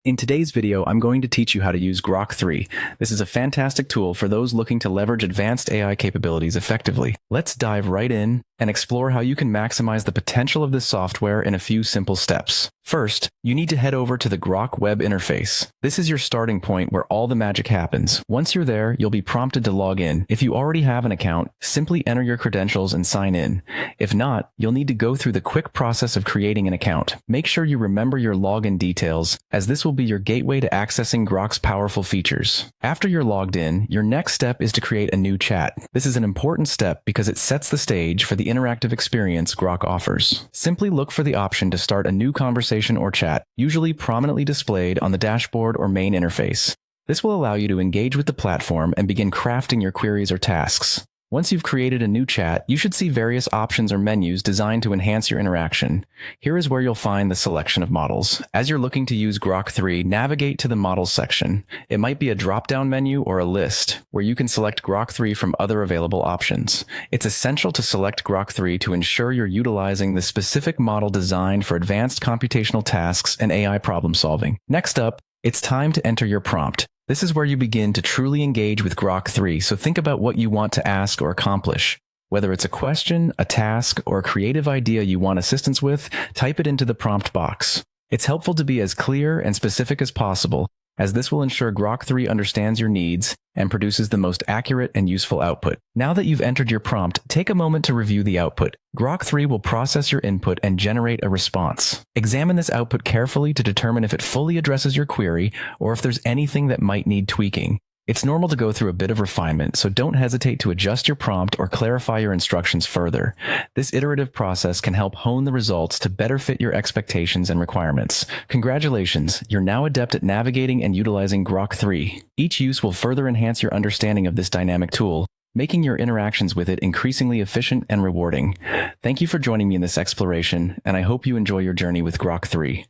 In today's video, I'm going to teach you how to use Grok 3. This is a fantastic tool for those looking to leverage advanced AI capabilities effectively. Let's dive right in and explore how you can maximize the potential of this software in a few simple steps. First, you need to head over to the Grok web interface. This is your starting point where all the magic happens. Once you're there, you'll be prompted to log in. If you already have an account, simply enter your credentials and sign in. If not, you'll need to go through the quick process of creating an account. Make sure you remember your login details, as this will be your gateway to accessing Grok's powerful features. After you're logged in, your next step is to create a new chat. This is an important step because it sets the stage for the interactive experience Grok offers. Simply look for the option to start a new conversation or chat, usually prominently displayed on the dashboard or main interface. This will allow you to engage with the platform and begin crafting your queries or tasks. Once you've created a new chat, you should see various options or menus designed to enhance your interaction. Here is where you'll find the selection of models. As you're looking to use Grok 3, navigate to the Models section. It might be a drop-down menu or a list, where you can select Grok 3 from other available options. It's essential to select Grok 3 to ensure you're utilizing the specific model designed for advanced computational tasks and AI problem solving. Next up, it's time to enter your prompt. This is where you begin to truly engage with Grok 3, so think about what you want to ask or accomplish. Whether it's a question, a task, or a creative idea you want assistance with, type it into the prompt box. It's helpful to be as clear and specific as possible, as this will ensure Grok 3 understands your needs and produces the most accurate and useful output. Now that you've entered your prompt, take a moment to review the output. Grok 3 will process your input and generate a response. Examine this output carefully to determine if it fully addresses your query or if there's anything that might need tweaking. It's normal to go through a bit of refinement, so don't hesitate to adjust your prompt or clarify your instructions further. This iterative process can help hone the results to better fit your expectations and requirements. Congratulations, you're now adept at navigating and utilizing Grok 3. Each use will further enhance your understanding of this dynamic tool, making your interactions with it increasingly efficient and rewarding. Thank you for joining me in this exploration, and I hope you enjoy your journey with Grok 3.